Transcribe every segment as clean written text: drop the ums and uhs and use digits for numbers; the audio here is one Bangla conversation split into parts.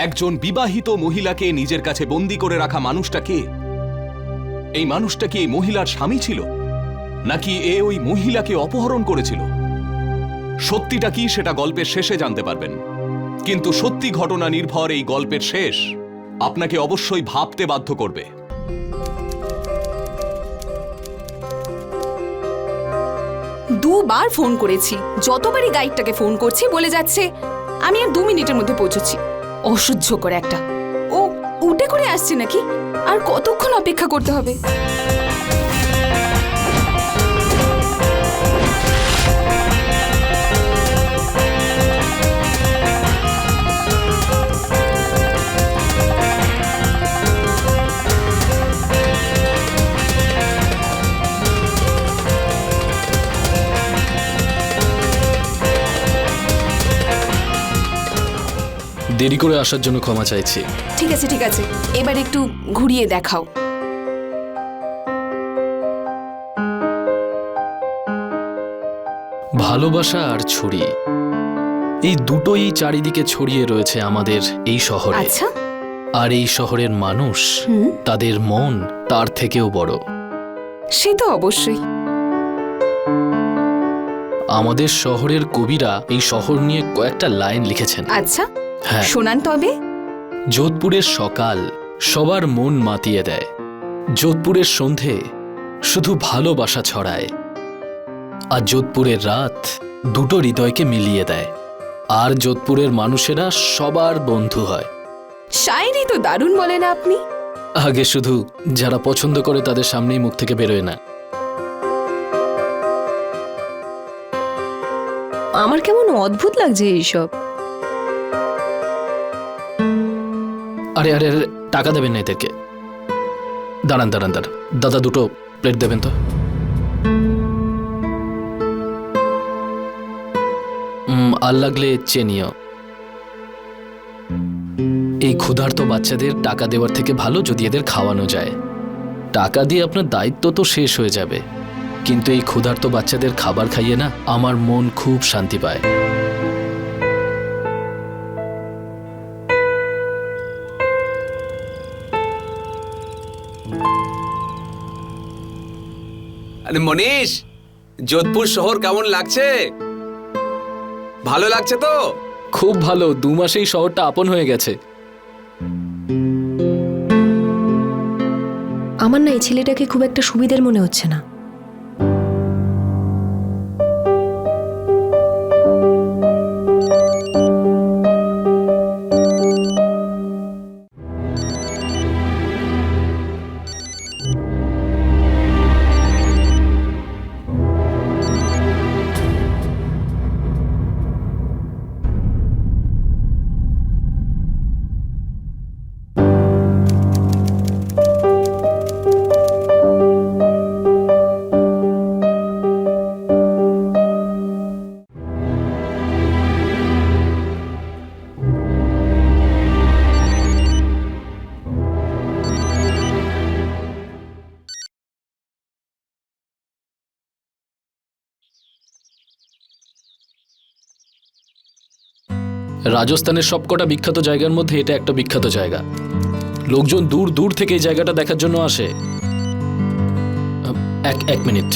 একজন বিবাহিত মহিলাকে নিজের কাছে বন্দী করে রাখা মানুষটা কে? এই মানুষটা কি এই মহিলার স্বামী ছিল, নাকি এ ওই মহিলাকে অপহরণ করেছিল? সত্যিটা কি সেটা গল্পের শেষে জানতে পারবেন, কিন্তু সত্যি ঘটনা নির্ভর এই গল্পের শেষ আপনাকে অবশ্যই ভাবতে বাধ্য করবে। দুবার ফোন করেছি, যতবারই গাইডটাকে ফোন করছি বলে যাচ্ছে আমি আর 2 মিনিটের মধ্যে পৌঁছচ্ছি। অসহ্য করে একটা। ও উঠে করে আসছে নাকি? আর কতক্ষণ অপেক্ষা করতে হবে? দেরি করে আসার জন্য ক্ষমা চাইছি। ঠিক আছে ঠিক আছে, এবার একটু ঘুরিয়ে দেখাও। ভালোবাসা আর ছুরি, এই দুটোই চারিদিকে ছড়িয়ে রয়েছে আমাদের এই শহরে। আচ্ছা, আর এই শহরের মানুষ, তাদের মন তার থেকেও বড়। সে তো অবশ্যই। আমাদের শহরের কবিরা এই শহর নিয়ে কয়েকটা লাইন লিখেছেন। আচ্ছা, হ্যাঁ, শোনান তবে। যোধপুরের সকাল সবার মন মাতিয়ে দেয়, যোধপুরের সন্ধে শুধু ভালোবাসা ছড়ায়, আর যোধপুরের রাত দুটো হৃদয়কে মিলিয়ে দেয়, আর যোধপুরের মানুষেরা সবার বন্ধু হয়। শায়রি তো দারুণ বলেন আপনি। আগে শুধু যারা পছন্দ করে তাদের সামনেই মুখ থেকে বেরোয় না। আমার কেমন অদ্ভুত লাগছে এইসব। আরে আরে আরে, টাকা দেবেন না এদেরকে। দাঁড়ান দাঁড়ান দাঁড়ান, দাদা দুটো প্লেট দেবেন তো। আর লাগলে চেনিও। এই ক্ষুধার্ত বাচ্চাদের টাকা দেওয়ার থেকে ভালো যদি এদের খাওয়ানো যায়। টাকা দিয়ে আপনার দায়িত্ব তো শেষ হয়ে যাবে, কিন্তু এই ক্ষুধার্ত বাচ্চাদের খাবার খাইয়ে না আমার মন খুব শান্তি পায়। আরে মনীষ, যোধপুর শহর কেমন লাগছে? ভালো লাগছে তো? খুব ভালো, 2 মাসেই শহরটা আপন হয়ে গেছে। আমার না এই ছেলেটাকে খুব একটা সুবিধের মনে হচ্ছে না। রাজস্থানের সবকটা বিখ্যাত জায়গার মধ্যে এটা একটা বিখ্যাত জায়গা। লোকজন দূর দূর থেকে এই জায়গাটা দেখার জন্য আসে। এক মিনিট।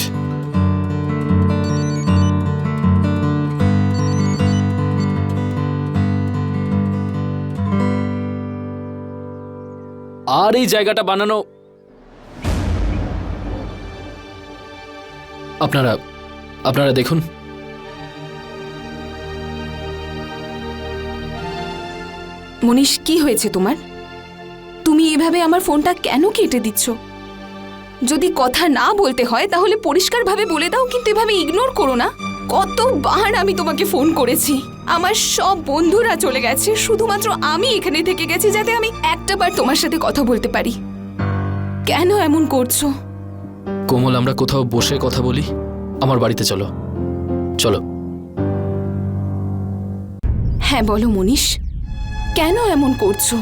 আর এই জায়গাটা বানানো আপনারা দেখুন। মনীষ, কি হয়েছে তোমার? তুমি এভাবে আমার ফোনটা কেন কেটে দিচ্ছ? যদি কথা না বলতে হয় তাহলে পরিষ্কারভাবে বলে দাও, কিন্তু এভাবে ইগনোর করো না। কতবার আমি তোমাকে ফোন করেছি, আমার সব বন্ধুরা চলে গেছে, শুধুমাত্র আমি এখানে থেকে গেছি যাতে আমি একটাবার তোমার সাথে কথা বলতে পারি। কেন এমন করছো? কোমল, আমরা কোথাও বসে কথা বলি। আমার বাড়িতে চলো। চলো। হ্যাঁ বলো মনীষ, কেন এমন করছো?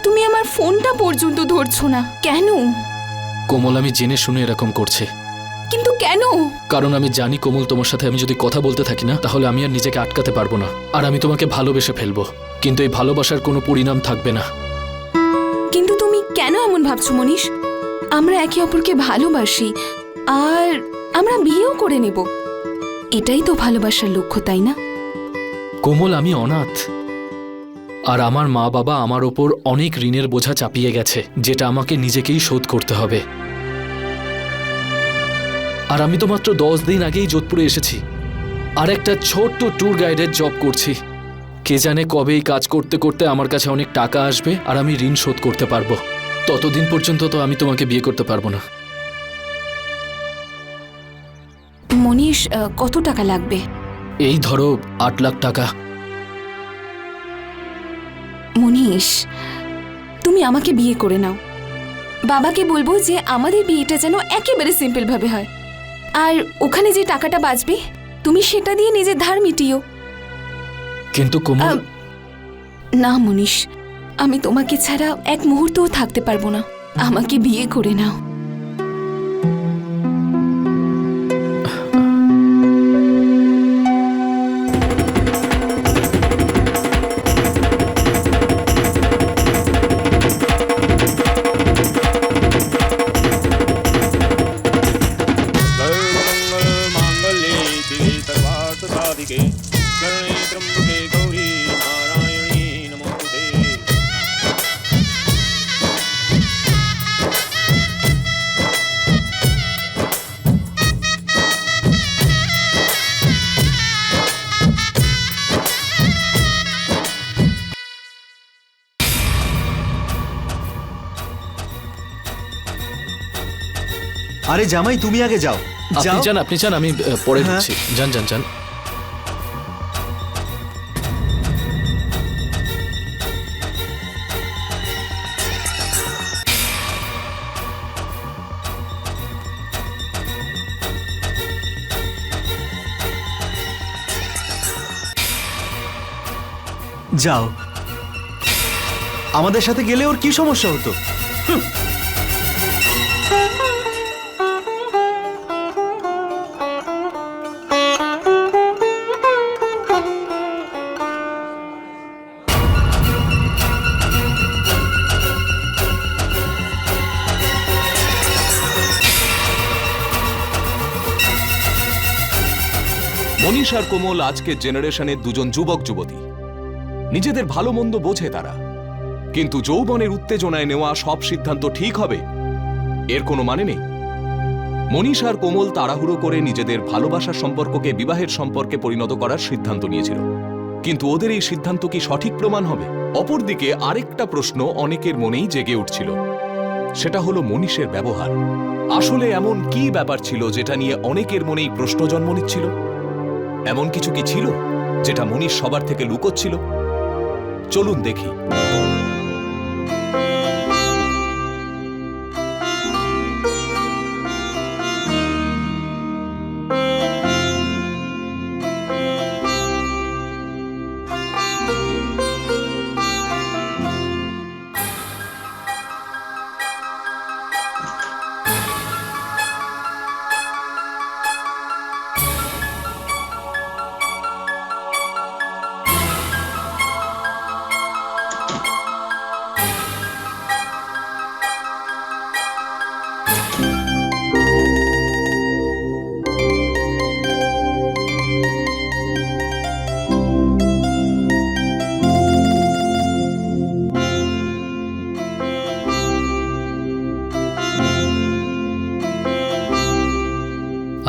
তুমি আমার ফোনটা পর্যন্ত ধরছো না কেন? কোমল, আমি জেনে শুনে এরকম করছি। কিন্তু কেন? কারণ আমি জানি কোমল, তোমার সাথে আমি যদি কথা বলতে থাকি না তাহলে আমি আর নিজেকে আটকাতে পারবো না, আর আমি তোমাকে ভালোবেসে ফেলবো, কিন্তু এই ভালোবাসার কোনো পরিণাম থাকবে না। কিন্তু তুমি কেন এমন ভাবছো মনীষ? আমরা একে অপরকে ভালোবাসি আর আমরা বিয়েও করে নেব, এটাই তো ভালোবাসার লক্ষ্য, তাই না? কোমল, আমি অনাথ, আর আমার মা বাবা আমার ওপর অনেক ঋণের বোঝা চাপিয়ে গেছে, যেটা আমাকে নিজেকেই শোধ করতে হবে। আর আমি তো মাত্র 10 দিন আগেই যোধপুরে এসেছি, আর একটা ছোট্ট ট্যুর গাইডের জব করছি। কে জানে কবে এই কাজ করতে করতে আমার কাছে অনেক টাকা আসবে আর আমি ঋণ শোধ করতে পারবো। ততদিন পর্যন্ত তো আমি তোমাকে বিয়ে করতে পারবো না। মনীষ, কত টাকা লাগবে? এই ধরো 8 লাখ টাকা। মনীষ, তুমি আমাকে বিয়ে করে নাও। বাবাকে বলবো যে আমাদের বিয়েটা যেন একেবারে সিম্পল ভাবে হয়, আর ওখানে যে টাকাটা বাঁচবে তুমি সেটা দিয়ে নিজের ধার মিটিও। কিন্তু কোমল, না মনীষ, আমি তোমাকে ছাড়া এক মুহূর্তও থাকতে পারবো না। আমাকে বিয়ে করে নাও। सर्वमङ्गलमाङ्गल्ये शिवे सर्वार्थसाधिके शरणे त्र्यम्बके गौरी नारायणी नमोस्तुते। আরে জামাই, তুমি আগে যাও। আপনি চান আমি পরে হ্যাঁ। ঢুকছি। যান যান যান। যাও, আমাদের সাথে গেলে ওর কি সমস্যা হতো? মনীষ আর কোমল আজকের জেনারেশনের দুজন যুবক যুবতী। নিজেদের ভালো মন্দ বোঝে তারা, কিন্তু যৌবনের উত্তেজনায় নেওয়া সব সিদ্ধান্ত ঠিক হবে এর কোনো মানে নেই। মনীষ আর কোমল তাড়াহুড়ো করে নিজেদের ভালোবাসার সম্পর্ককে বিবাহের সম্পর্কে পরিণত করার সিদ্ধান্ত নিয়েছিল, কিন্তু ওদের এই সিদ্ধান্ত কি সঠিক প্রমাণ হবে? অপরদিকে আরেকটা প্রশ্ন অনেকের মনেই জেগে উঠছিল, সেটা হলো মনীষের ব্যবহার। আসলে এমন কি ব্যাপার ছিল যেটা নিয়ে অনেকের মনেই প্রশ্ন জন্ম নিচ্ছিল? এমন কিছু কি ছিল যেটা মনীষ সবার থেকে লুকোচ্ছিল? চলুন দেখি।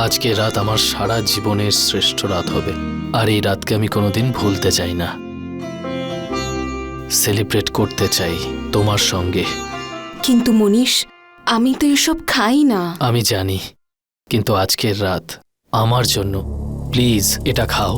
আজকে রাত আমার সারা জীবনের শ্রেষ্ঠ রাত হবে, আর এই রাতকে আমি কোনোদিন ভুলতে চাই না। সেলিব্রেট করতে চাই তোমার সঙ্গে। কিন্তু মনীষ, আমি তো এসব খাই না। আমি জানি, কিন্তু আজকের রাত আমার জন্য প্লিজ এটা খাও।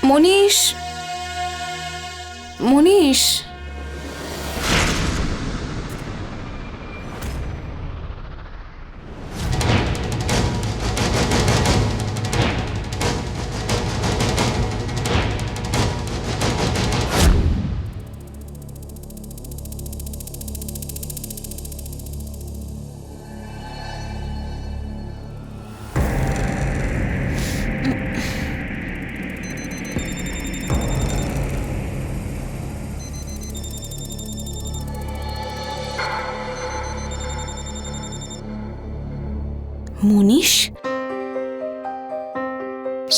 মনীষ, মনীষ, মনীষ,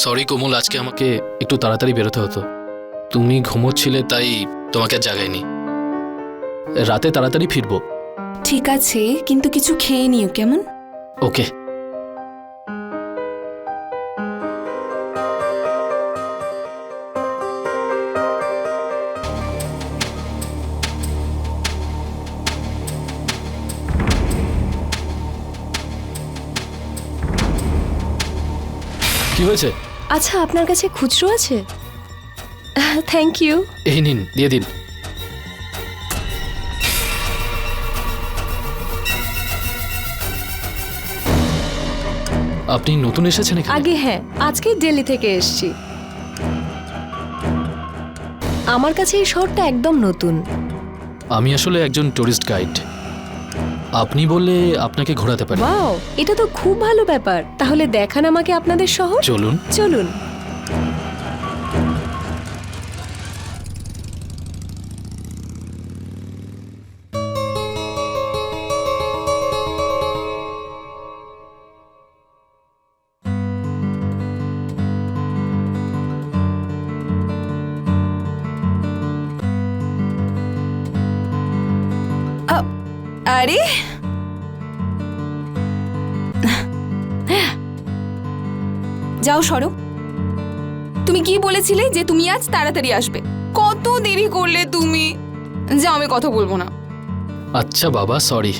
সরি কোমল, আজকে আমাকে একটু তাড়াতাড়ি বেরোতে হতো। তুমি ঘুমোচ্ছিলে তাই তোমাকে আর জাগাইনি। রাতে তাড়াতাড়ি ফিরবো। ঠিক আছে, কিন্তু কিছু খেয়ে নিও, কেমন? ওকে। কি হয়েছে? আচ্ছা, আপনার কাছে খুচরো আছে? Thank you. এই নিন, দিয়ে দিন। আপনি নতুন এসেছেন এখানে? আগে হ্যাঁ, আজকে দিল্লি থেকে এসেছি। আমার কাছে এই শহরটা একদম নতুন। আমি আসলে একজন টুরিস্ট গাইড। আপনি বললে আপনাকে ঘোরাতে পারি। ওয়াও, এটা তো খুব ভালো ব্যাপার। তাহলে দেখান আমাকে আপনাদের শহর। চলুন। চলুন। আরে যাও, সরো। তুমি কি বলেছিলে যে তুমি আজ তাড়াতাড়ি আসবে? কত দেরি করলে তুমি। যাও, আমি কথা বলবো না। আচ্ছা বাবা, সরি।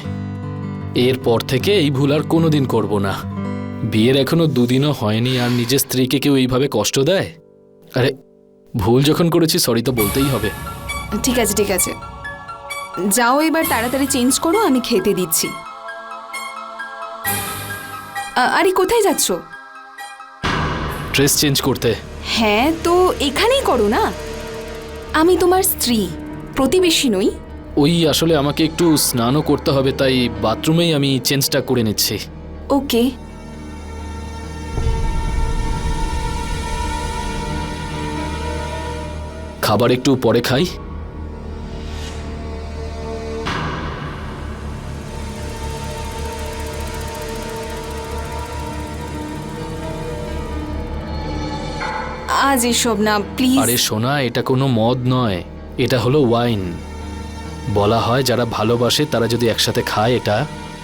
এরপর থেকে এই ভুল আর কোনোদিন করব না। বিয়ের এখনো দুদিনও হয়নি আর নিজের স্ত্রীকে কেউ এইভাবে কষ্ট দেয়? আরে, ভুল যখন করেছি সরি তো বলতেই হবে। ঠিক আছে, ঠিক আছে, যাও এবার তাড়াতাড়ি চেঞ্জ করো, আমি খেতে দিচ্ছি। আরে কোথায় যাচ্ছ? ড্রেস চেঞ্জ করতে। হ্যাঁ, তো এখানেই করো না। আমি তোমার স্ত্রী, প্রতিবেশী নই। ওই আসলে আমাকে একটু স্নানও করতে হবে, তাই বাথরুমেই আমি চেঞ্জটা করে নিচ্ছি। ওকে। খাবার একটু পরে খাই। আজ এসব না, প্লিজ। আরে সোনা, এটা কোনো মদ নয়, এটা হলো ওয়াইন। বলা হয় যারা ভালোবাসে তারা যদি একসাথে খায় এটা,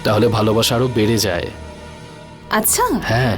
তাহলে ভালোবাসা আরো বেড়ে যায়। আচ্ছা, হ্যাঁ।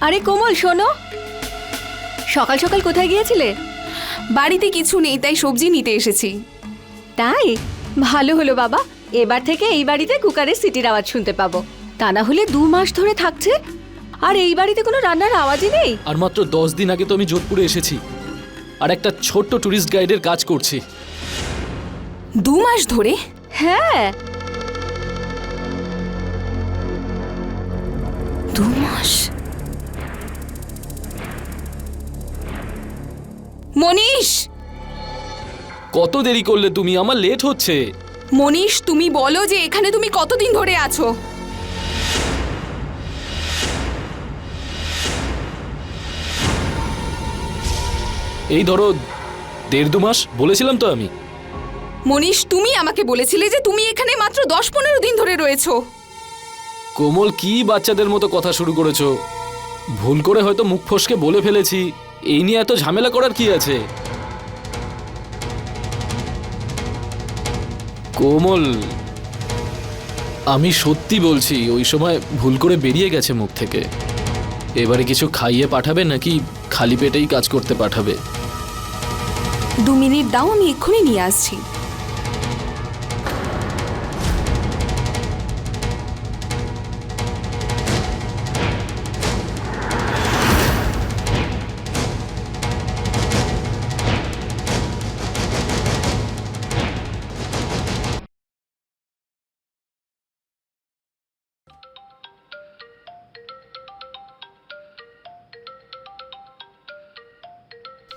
আরে কোমল শোনো, সকাল সকাল কোথায় গিয়েছিলে? বাড়িতে কিছু নেই, তাই সবজি নিতে এসেছি। তাই ভালো হলো বাবা, এবার থেকে এই বাড়িতে কুকারের সিটির আওয়াজ শুনতে পাবো। তা না হলে 2 মাস ধরে থাকছে আর এই বাড়িতে কোনো রান্নার আওয়াজই নেই। আর মাত্র 10 দিন আগে তো আমি যোধপুরে এসেছি আর একটা ছোট্ট ট্যুরিস্ট গাইডের কাজ করছি। 2 মাস ধরে? হ্যাঁ, 2 মাস? মনীষ, কত দেরি করলে তুমি? আমার লেট হচ্ছে। মনীষ তুমি বলো যে এখানে তুমি কতদিন ধরে আছো? এই ধরো 1.5-2 মাস বলেছিলাম তো আমি। মনীষ তুমি আমাকে বলেছিলে যে তুমি এখানে মাত্র 10-15 দিন ধরে রয়েছো। কোমল, কি বাচ্চাদের মতো কথা শুরু করেছো? ভুল করে হয়তো মুখ ফসকে বলে ফেলেছি, এই নিয়ে এত ঝামেলা করার কি আছে? কোমল, আমি সত্যি বলছি, ওই সময় ভুল করে বেরিয়ে গেছে মুখ থেকে। এবারে কিছু খাইয়ে পাঠাবে নাকি খালি পেটেই কাজ করতে পাঠাবে? 2 মিনিট দাও, আমি এক্ষুনি নিয়ে আসছি।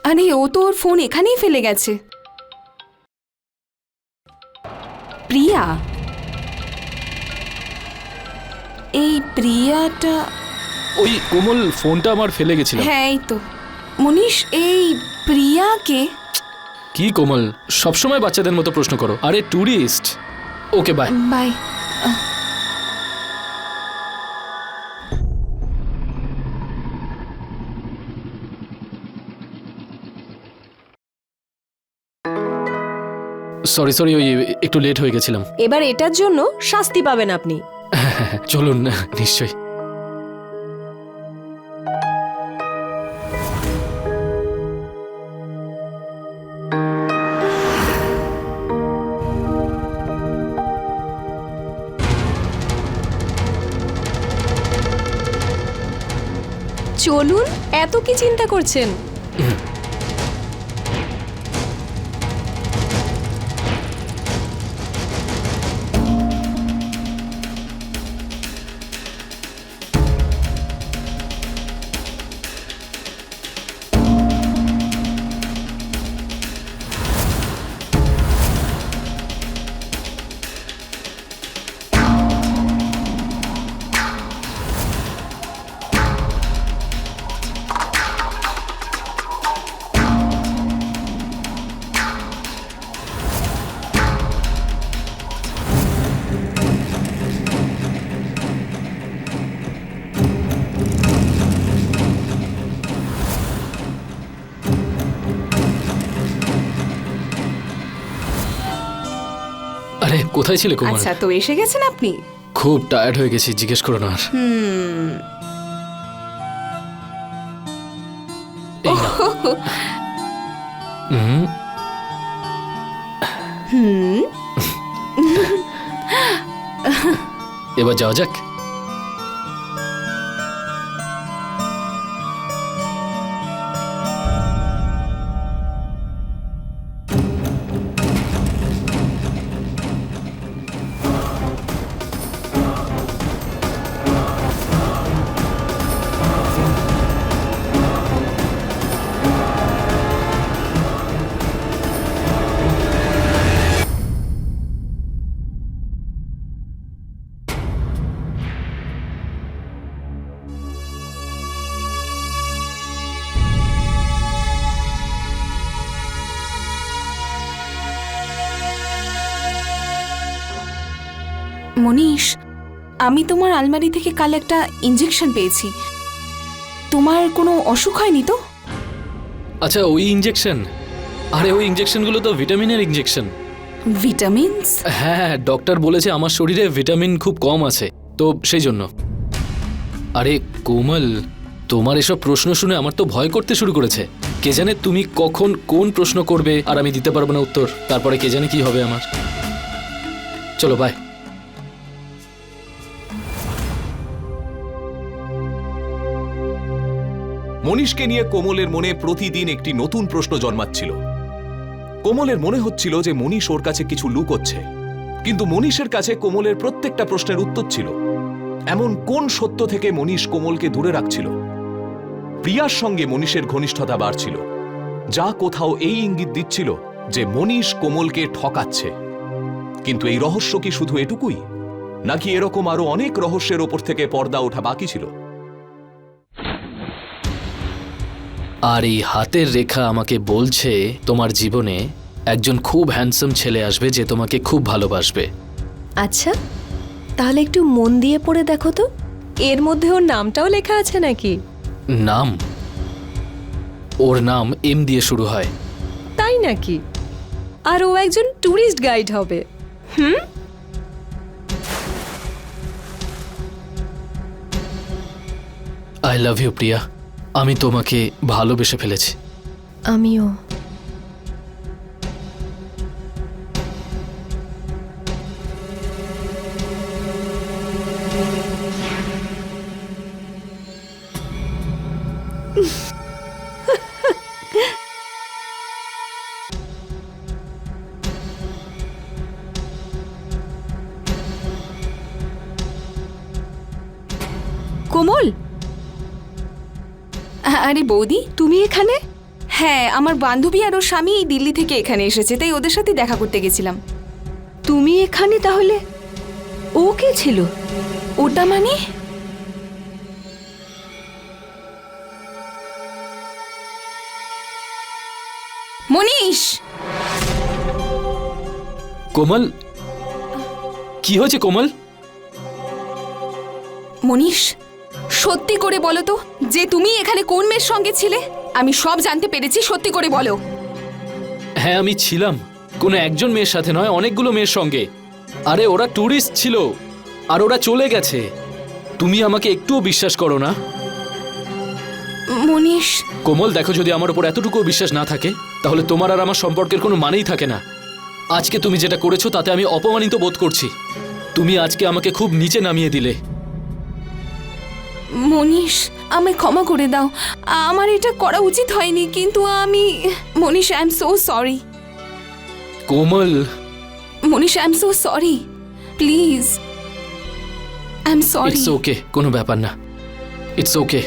আরে ও তো ওর ফোন এখানেই ফেলে গেছে। প্রিয়া, এই প্রিয়াটা? ওই কোমল, ফোনটা আমার ফেলে গেছিলাম। হ্যাঁ এই তো। মনীষ, এই প্রিয়াকে? কি কোমল, সবসময় বাচ্চাদের মতো প্রশ্ন করো। আরে tourist. Okay bye. Bye. Sorry sorry, ওই একটু লেট হয়ে গেছিলাম। এবার এটার জন্য শাস্তি পাবেন আপনি। চলুন, নিশ্চয়ই। চলুন, এত কি চিন্তা করছেন? আরে কোথায় ছিলে কোমল? আচ্ছা, তো এসে গেছেন আপনি? খুব টায়ার্ড হয়ে গেছি, জিজ্ঞেস করো না আর। এই নাও। এবার যাওয়া যাক। মনীষ, আমি তোমার আলমারি থেকে কাল একটা ইনজেকশন পেয়েছি। তোমার কোনো অসুখ হয়নি তো? আচ্ছা, ওই ইঞ্জেকশন? আরে ওই ইঞ্জেকশনগুলো তো ভিটামিনের ইঞ্জেকশন। ভিটামিনস? হ্যাঁ, ডক্টর বলেছে আমার শরীরে ভিটামিন খুব কম আছে, তো সেই জন্য। আরে কোমল, তোমার এসব প্রশ্ন শুনে আমার তো ভয় করতে শুরু করেছে। কে জানে তুমি কখন কোন প্রশ্ন করবে আর আমি দিতে পারবো না উত্তর। তারপরে কে জানে কি হবে আমার। চলো বাই। মনীষকে নিয়ে কোমলের মনে প্রতিদিন একটি নতুন প্রশ্ন জন্মাচ্ছিল। কোমলের মনে হচ্ছিল যে মনীষ ওর কাছে কিছু লুকোচ্ছে, কিন্তু মনীষের কাছে কোমলের প্রত্যেকটা প্রশ্নের উত্তর ছিল। এমন কোন সত্য থেকে মনীষ কোমলকে দূরে রাখছিল? প্রিয়ার সঙ্গে মনীষের ঘনিষ্ঠতা বাড়ছিল, যা কোথাও এই ইঙ্গিত দিচ্ছিল যে মনীষ কোমলকে ঠকাচ্ছে। কিন্তু এই রহস্য কি শুধু এটুকুই, নাকি এরকম আরো অনেক রহস্যের ওপর থেকে পর্দা ওঠা বাকি ছিল? আর এই হাতের রেখা আমাকে বলছে তোমার জীবনে একজন খুব হ্যান্ডসাম ছেলে আসবে যে তোমাকে খুব ভালোবাসবে। আচ্ছা, তাহলে একটু মন দিয়ে পড়ে দেখো তো, এর মধ্যে ওর নামটাও লেখা আছে নাকি? নাম? ওর নাম এম দিয়ে শুরু হয়। তাই নাকি? আর ও একজন ট্যুরিস্ট গাইড হবে। আই লাভ ইউ প্রিয়া। আমি তোমাকে ভালোবেসে ফেলেছি। আমিও। কোমল, আরে বৌদি, তুমি এখানে? হ্যাঁ, আমার বান্ধবী আর ওর স্বামী এই দিল্লি থেকে এখানে এসেছে, তাই ওদের সাথে দেখা করতে গেছিলাম। তুমি এখানে তাহলে? ও কে ছিল? ওটা মানে? মনীষ! কোমল, কি হয়েছে কোমল? মনীষ, সত্যি করে বলো তো যে তুমি এখানে কোন মেয়ের সঙ্গে ছিলে? আমি সব জানতে পেরেছি, সত্যি করে বলো। হ্যাঁ, আমি ছিলাম কোনো একজন মেয়ের সাথে নয়, অনেকগুলো মেয়ের সঙ্গে। আরে ওরা ট্যুরিস্ট ছিল আর ওরা চলে গেছে। তুমি আমাকে একটুও বিশ্বাস করো না। মনীষ, কোমল দেখো, যদি আমার উপর এতটুকুও বিশ্বাস না থাকে তাহলে তোমার আর আমার সম্পর্কের কোনো মানেই থাকে না। আজকে তুমি যেটা করেছো তাতে আমি অপমানিত বোধ করছি। তুমি আজকে আমাকে খুব নিচে নামিয়ে দিলে। মনীষ, আমায় ক্ষমা করে দাও। আমার এটা করা উচিত হয়নি, কিন্তু আমি... Manish, I am so sorry. Komal, Manish, I am so sorry, please, I am sorry. It's okay, কোনো ব্যাপার না, ইটস ওকে।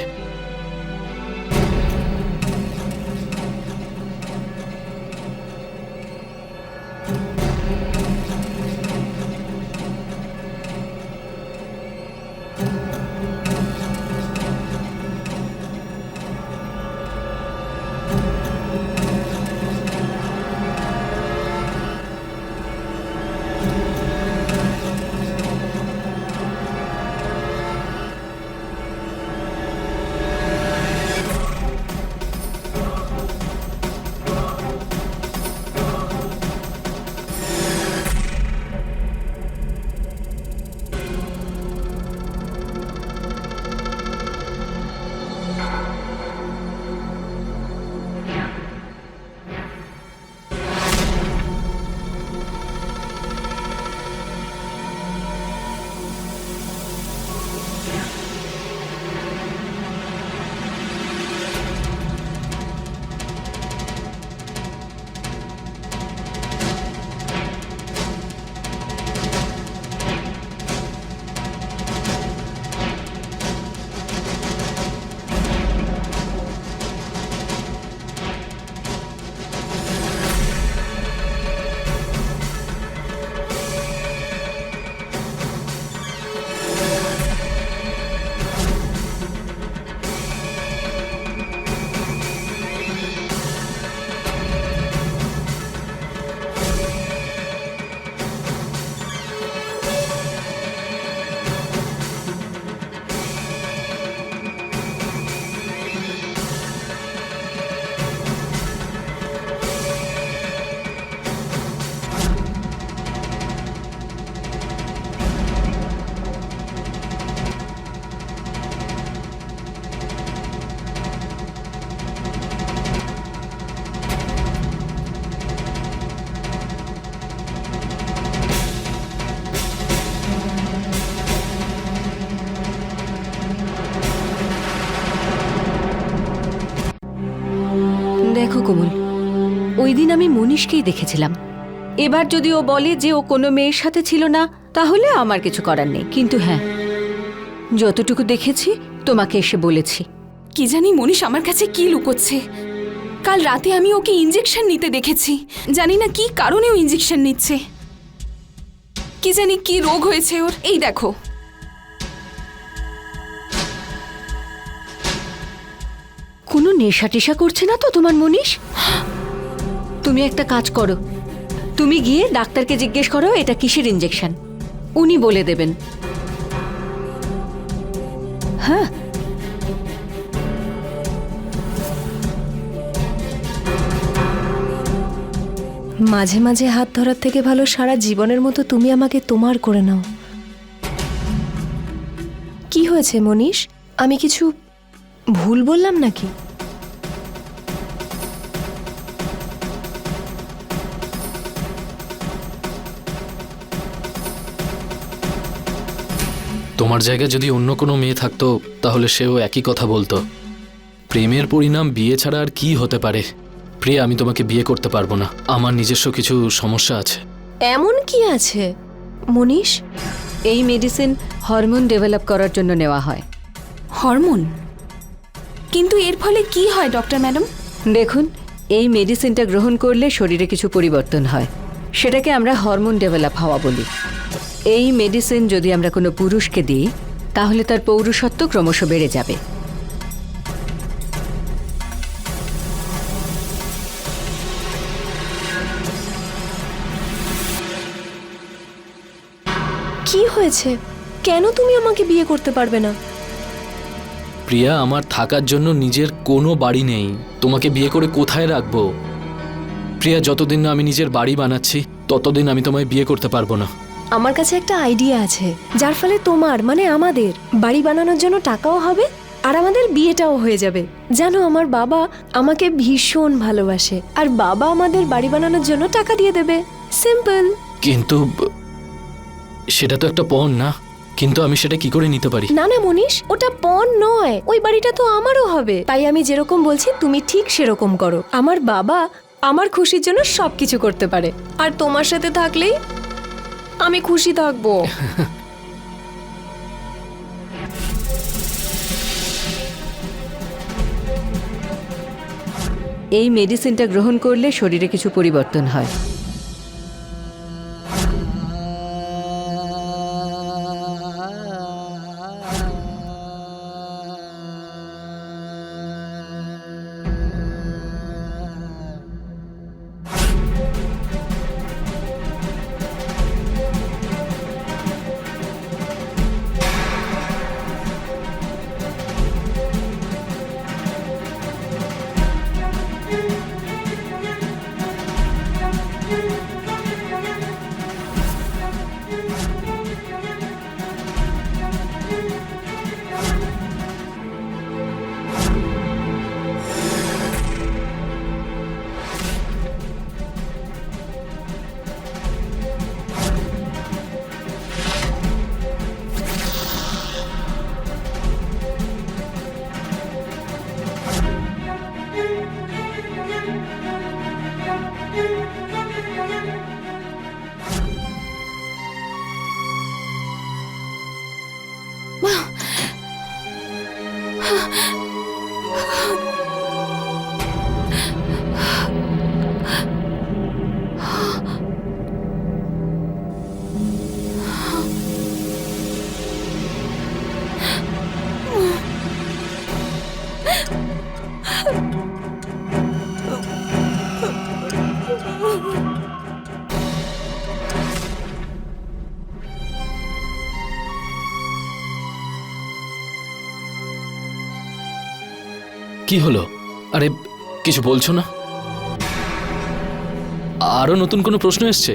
ওই দিন আমি মনীষকেই দেখেছিলাম। এবার যদি ও বলে যে ও কোনো মেয়ের সাথে ছিল না, তাহলে আমার কিছু করার নেই। কিন্তু হ্যাঁ, যতটুকু দেখেছি তোমাকে এসে বলেছি। কি জানি মনীষ আমার কাছে কি লুকোচ্ছে। কাল রাতে আমি ওকে ইঞ্জেকশন নিতে দেখেছি। জানি না কি কারণে ও ইঞ্জেকশন নিচ্ছে। কি জানি কি রোগ হয়েছে ওর। এই দেখো, কোনো নেশা টেশা করছে না তো তোমার মনীষ? তুমি একটা কাজ করো, তুমি গিয়ে ডাক্তারকে জিজ্ঞেস করো এটা কিসের ইঞ্জেকশন, উনি বলে দেবেন। হ্যাঁ, মাঝে মাঝে হাত ধরার থেকে ভালো সারা জীবনের মতো তুমি আমাকে তোমার করে নাও। কি হয়েছে মনীষ? আমি কিছু ভুল বললাম নাকি? তোমার জায়গায় যদি অন্য কোনো মেয়ে থাকতো তাহলে সেও একই কথা বলতো। প্রেমের পরিণাম বিয়ে ছাড়া আর কি হতে পারে? প্রিয়া, আমি তোমাকে বিয়ে করতে পারবো না। আমার নিজস্ব কিছু সমস্যা আছে। এমন কি আছে মনীষ? এই মেডিসিন হরমোন ডেভেলপ করার জন্য নেওয়া হয়। হরমোন? কিন্তু এর ফলে কি হয় ডক্টর ম্যাডাম? দেখুন, এই মেডিসিনটা গ্রহণ করলে শরীরে কিছু পরিবর্তন হয়, সেটাকে আমরা হরমোন ডেভেলপ হওয়া বলি। এই মেডিসিন যদি আমরা কোনো পুরুষকে দিই তাহলে তার পৌরুষত্ব ক্রমশ বেড়ে যাবে। কি হয়েছে? কেন তুমি আমাকে বিয়ে করতে পারবে না? প্রিয়া, আমার থাকার জন্য নিজের কোনো বাড়ি নেই। তোমাকে বিয়ে করে কোথায় রাখবো? প্রিয়া, যতদিন না আমি নিজের বাড়ি বানাচ্ছি ততদিন আমি তোমায় বিয়ে করতে পারবো না। আমার কাছে একটা আইডিয়া আছে, যার ফলে তোমার মানে আমাদের বাড়ি বানানোর জন্য টাকাও হবে আর আমাদের বিয়েটাও হয়ে যাবে। জানো, আমার বাবা আমাকে ভীষণ ভালোবাসে আর বাবা আমাদের বাড়ি বানানোর জন্য টাকা দিয়ে দেবে। সিম্পল। কিন্তু সেটা তো একটা পণ না। কিন্তু আমি সেটা কি করে নিতে পারি? না না মনীষ, ওটা পণ নয়, ওই বাড়িটা তো আমারও হবে। তাই আমি যেরকম বলছি তুমি ঠিক সেরকম করো। আমার বাবা আমার খুশির জন্য সবকিছু করতে পারে, আর তোমার সাথে থাকলেই আমি খুশি থাকবো। এই মেডিসিনটা গ্রহণ করলে শরীরে কিছু পরিবর্তন হয়। কি হলো? আরে কিছু বলছো না? আরো নতুন কোনো প্রশ্ন এসছে?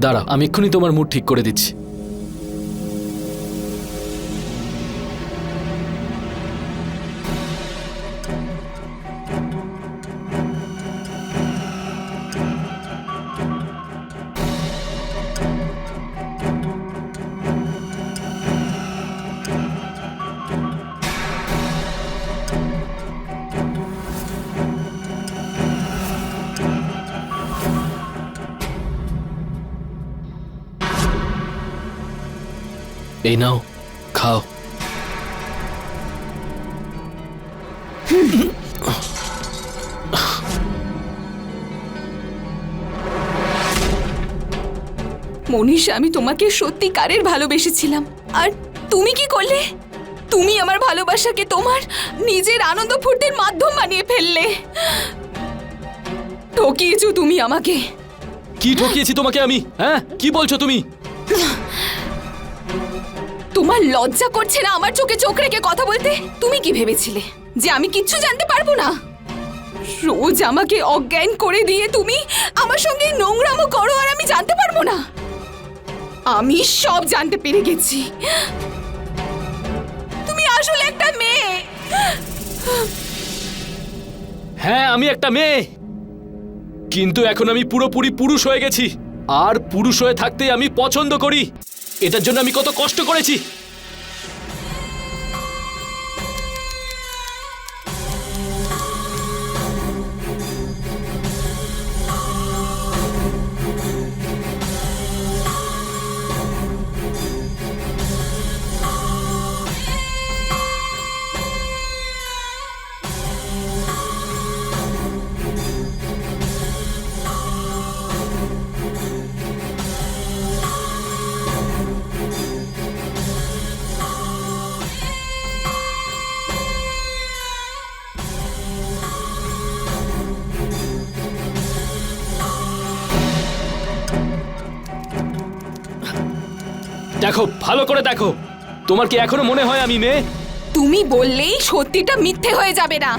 দাঁড়া, আমি এক্ষুনি তোমার মুড ঠিক করে দিচ্ছি। এই নাও, খাও। মনীষা, আমি তোমাকে সত্যিকারের ভালোবেসেছিলাম, আর তুমি কি করলে? তুমি আমার ভালোবাসাকে তোমার নিজের আনন্দ ফুর্তির মাধ্যম বানিয়ে ফেললে। ঠকিয়েছো তুমি আমাকে। কি ঠকিয়েছি তোমাকে আমি? হ্যাঁ, কি বলছো তুমি? তোমার লজ্জা করছে না আমার চোখে চোখ রেখে কথা বলতে? তুমি কি ভেবেছিলে যে আমি কিচ্ছু জানতে পারবো না? রোজ আমাকে অজ্ঞান করে দিয়ে তুমি আমার সঙ্গে নোংরামো করো আর আমি জানতে পারবো না? আমি সব জানতে পেরে গেছি। তুমি আসলে একটা মেয়ে। হ্যাঁ, আমি একটা মেয়ে, কিন্তু এখন আমি পুরোপুরি পুরুষ হয়ে গেছি। আর পুরুষ হয়ে থাকতে আমি পছন্দ করি। এটার জন্য আমি কত কষ্ট করেছি। দেখো, ভালো করে দেখো। তোমার কি এখনো মনে হয় আমি মেয়ে? তুমি বললেই সত্যিটা মিথ্যে হয়ে যাবে না।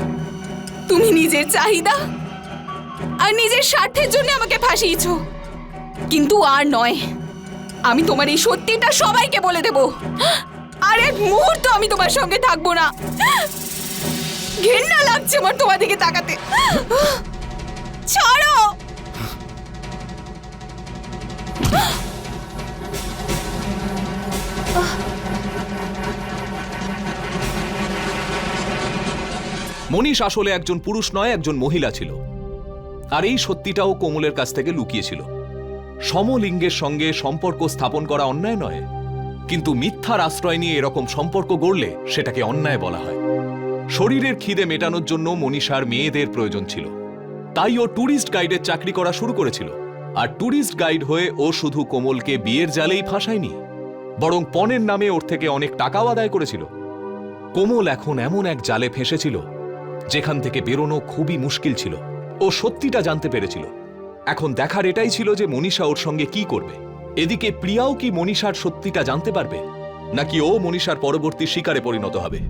তুমি নিজের চাহিদা আর নিজের স্বার্থের জন্য আমাকে ফাঁসিয়েছো, কিন্তু আর নয়। আমি তোমার এই সত্যিটা সবাইকে বলে দেব। আর এক মুহূর্ত আমি তোমার সঙ্গে থাকবো না। ঘৃণা লাগছে আমার তোমার দিকে তাকাতে। ছাড়ো। মনীষ আসলে একজন পুরুষ নয়, একজন মহিলা ছিল। আর এই সত্যিটাও কোমলের কাছ থেকে লুকিয়েছিল। সমলিঙ্গের সঙ্গে সম্পর্ক স্থাপন করা অন্যায় নয়, কিন্তু মিথ্যার আশ্রয় নিয়ে এরকম সম্পর্ক গড়লে সেটাকে অন্যায় বলা হয়। শরীরের খিদে মেটানোর জন্য মনীষার মেয়েদের প্রয়োজন ছিল, তাই ও ট্যুরিস্ট গাইডের চাকরি করা শুরু করেছিল। আর ট্যুরিস্ট গাইড হয়ে ও শুধু কোমলকে বিয়ের জালেই ফাঁসায়নি, বরং পণের নামে ওর থেকে অনেক টাকাও আদায় করেছিল। কোমল এখন এমন এক জালে ফেঁসেছিল যেখান থেকে বেরোনো খুবই মুশকিল ছিল। ও সত্যিটা জানতে পেরেছিল। এখন দেখার এটাই ছিল যে মনীষা ওর সঙ্গে কি করবে। এদিকে প্রিয়াও কি মনীষার সত্যিটা জানতে পারবে, নাকি ও মনীষার পরবর্তী শিকারে পরিণত হবে?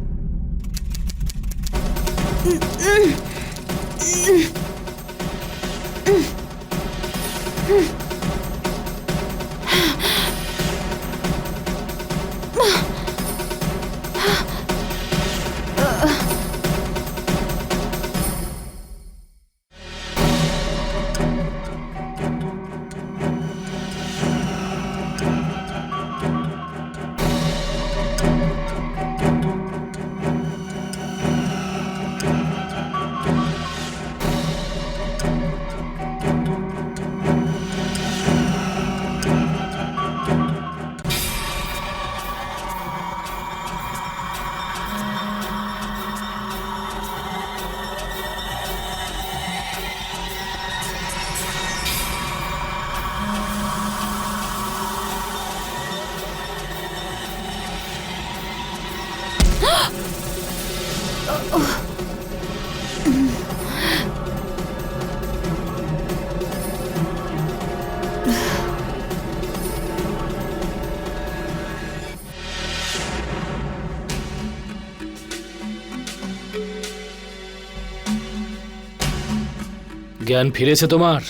জ্ঞান ফিরেছে তোমার?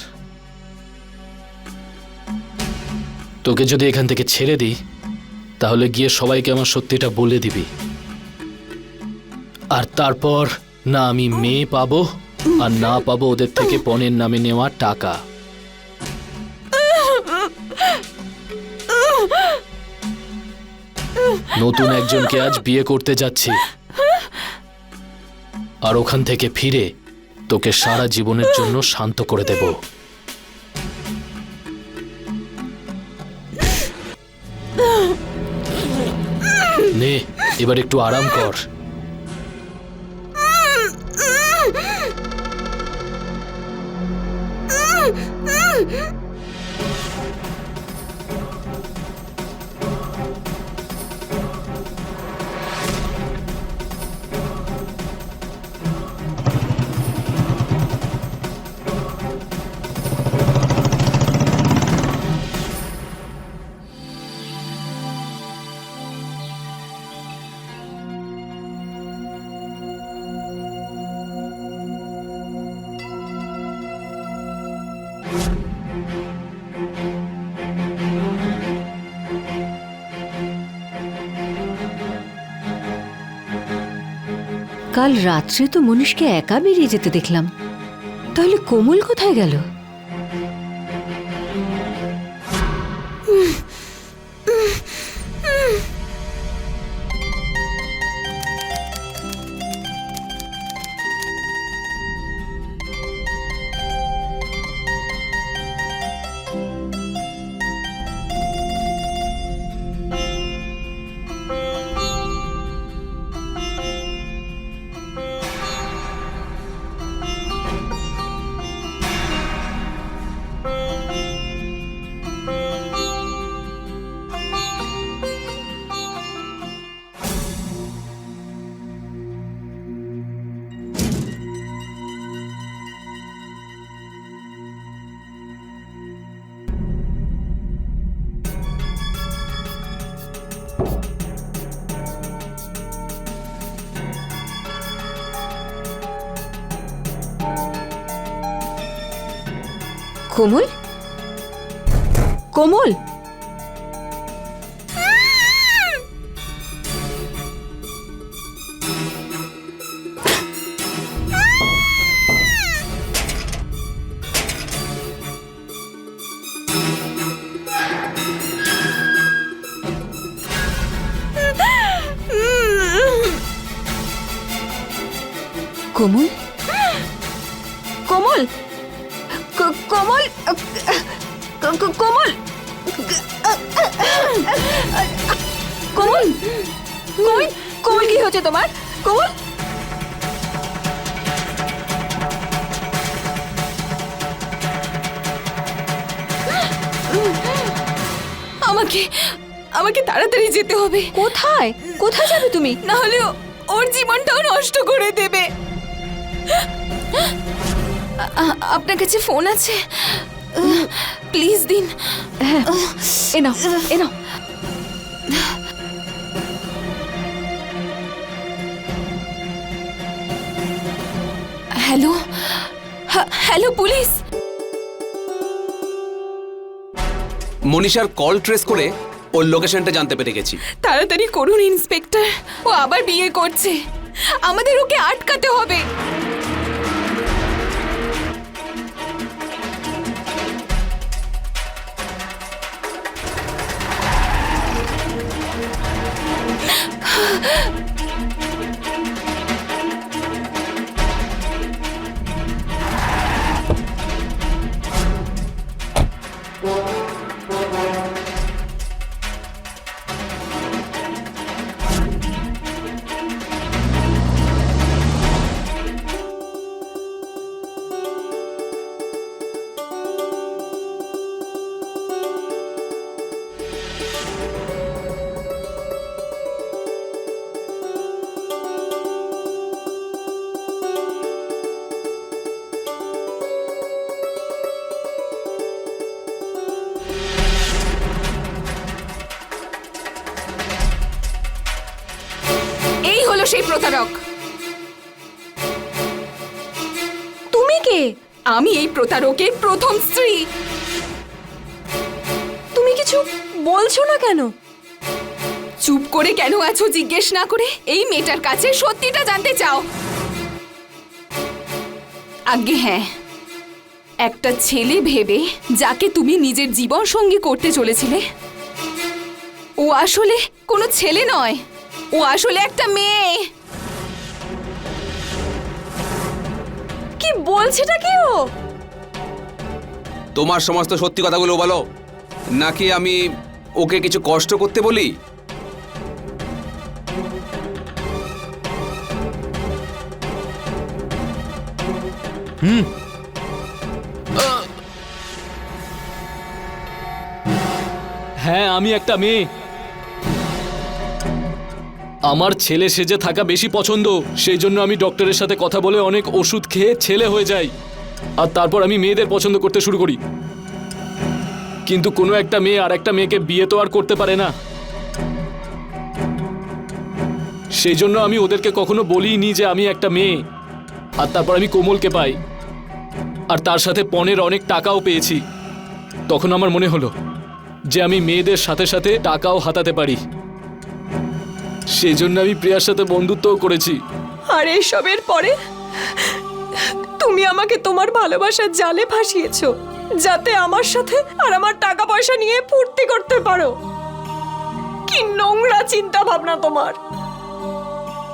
তোকে যদি এখান থেকে ছেড়ে দিই, তাহলে গিয়ে সবাইকে আমার সত্যিটা বলে দিবি। আর তারপর না আমি মেয়ে পাবো, আর না পাবো ওদের থেকে পণের নামে নেওয়া টাকা। নতুন একজনকে আজ বিয়ে করতে যাচ্ছি, আর ওখান থেকে ফিরে তোকে সারা জীবনের জন্য শান্ত করে দেব। নে এবার একটু আরাম কর। কাল রাত্রে তো মনীষকে একা বেরিয়ে যেতে দেখলাম, তাহলে কোমল কোথায় গেল? কোমল, কোমল, কোমল, কোমল, কোমল, কোমল, কোমল, কোমল, কোমল, কি হচ্ছে তোমার? কোমল, আমাকে আমাকে তাড়াতাড়ি যেতে হবে। কোথায়? কোথায় যাবে তুমি? না হলে ওর জীবনটাও নষ্ট করে দেবে। আপনার কাছে ফোন আছে? প্লিজ দিন। হ্যাঁ, এ নাও, এ নাও। Hello, hello police. মনীষার কল ট্রেস করে ওর লোকেশনটা জানতে পেরে গেছি। তাড়াতাড়ি করুন ইন্সপেক্টর, ও আবার বিয়ে করছে, আমাদের ওকে আটকাতে হবে। সেই প্রতারক। তুমি কে? আমি এই প্রতারকের প্রথম স্ত্রী। তুমি কিছু বলছো না কেন? চুপ করে কেন আছো জিজ্ঞেস না করে? এই মেয়েটার কাছে সত্যিটা জানতে চাও? আগে হ্যাঁ, একটা ছেলে ভেবে যাকে তুমি নিজের জীবন সঙ্গী করতে চলেছিলে, ও আসলে কোনো ছেলে নয়, ও আসলে একটা মেয়ে। কি বলছেটা কি ও? তোমার সমস্ত সত্যি কথাগুলো বলো, নাকি আমি ওকে কিছু কষ্ট করতে বলি? হ্যাঁ, আমি একটা মেয়ে। আমার ছেলে সেজে থাকা বেশি পছন্দ, সেই জন্য আমি ডক্টরের সাথে কথা বলে অনেক ওষুধ খেয়ে ছেলে হয়ে যাই, আর তারপর আমি মেয়েদের পছন্দ করতে শুরু করি। কিন্তু কোনো একটা মেয়ে আর একটা মেয়েকে বিয়ে তো আর করতে পারে না, সেই জন্য আমি ওদেরকে কখনো বলিনি যে আমি একটা মেয়ে। আর তারপর আমি কোমলকে পাই, আর তার সাথে পণের অনেক টাকাও পেয়েছি। তখন আমার মনে হলো যে আমি মেয়েদের সাথে সাথে টাকাও হাতাতে পারি, সেই জন্য আমি প্রিয়ার সাথে বন্ধুত্বও করেছি। আর এইসবের পরে তুমি আমাকে তোমার ভালোবাসার জালে ফাঁসিয়েছো, যাতে আমার সাথে আর আমার টাকা পয়সা নিয়ে ফুর্তি করতে পারো। কি নোংরা চিন্তা ভাবনা তোমার।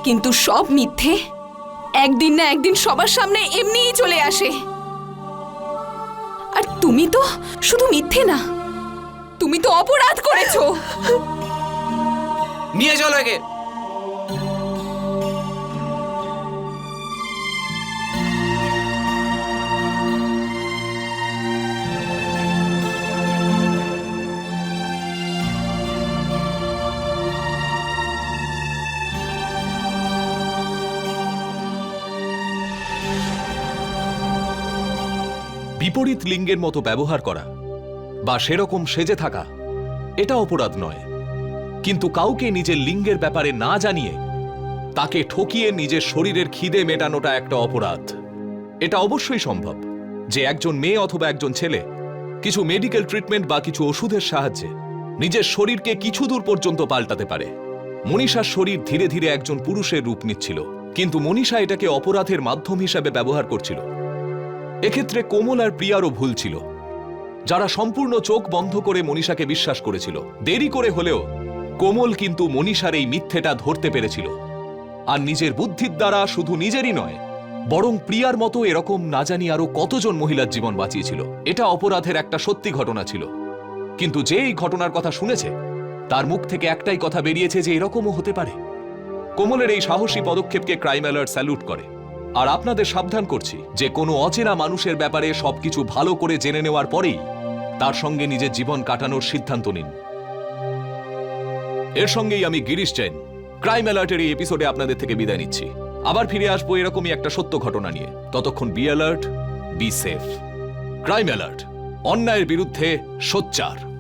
কিন্তু সব মিথ্যে একদিন না একদিন সবার সামনে এমনিই চলে আসে। আর তুমি তো শুধু মিথ্যে না, তুমি তো অপরাধ করেছো। নিয়ে চলো একে। বিপরীত লিঙ্গের মতো ব্যবহার করা বা সেরকম সেজে থাকা এটা অপরাধ নয়, কিন্তু কাউকে নিজের লিঙ্গের ব্যাপারে না জানিয়ে তাকে ঠকিয়ে নিজের শরীরের খিদে মেটানোটা একটা অপরাধ। এটা অবশ্যই সম্ভব যে একজন মেয়ে অথবা একজন ছেলে কিছু মেডিকেল ট্রিটমেন্ট বা কিছু ওষুধের সাহায্যে নিজের শরীরকে কিছু দূর পর্যন্ত পাল্টাতে পারে। মনীষার শরীর ধীরে ধীরে একজন পুরুষের রূপ নিচ্ছিল, কিন্তু মনীষা এটাকে অপরাধের মাধ্যম হিসাবে ব্যবহার করছিল। এক্ষেত্রে কোমল আর প্রিয়ারও ভুল ছিল, যারা সম্পূর্ণ চোখ বন্ধ করে মনীষাকে বিশ্বাস করেছিল। দেরি করে হলেও কোমল কিন্তু মনীষার এই মিথ্যেটা ধরতে পেরেছিল, আর নিজের বুদ্ধির দ্বারা শুধু নিজেরই নয় বরং প্রিয়ার মতো এরকম না জানি আরো কতজন মহিলার জীবন বাঁচিয়েছিল। এটা অপরাধের একটা সত্যি ঘটনা ছিল, কিন্তু যে এই ঘটনার কথা শুনেছে তার মুখ থেকে একটাই কথা বেরিয়েছে যে এরকমও হতে পারে। কোমলের এই সাহসী পদক্ষেপকে ক্রাইম অ্যালার্ট স্যালুট করে। আর আপনাদের সাবধান করছি যে কোনো অচেনা মানুষের ব্যাপারে সবকিছু ভালো করে জেনে নেওয়ার পরেই তার সঙ্গে নিজের জীবন কাটানোর সিদ্ধান্ত নিন। এর সঙ্গেই আমি গিরিশ জৈন ক্রাইম অ্যালার্টের এই এপিসোডে আপনাদের থেকে বিদায় নিচ্ছি। আবার ফিরে আসবো এরকমই একটা সত্য ঘটনা নিয়ে। ততক্ষণ be alert, be safe. Crime alert, অন্যায়ের বিরুদ্ধে সোচ্চার।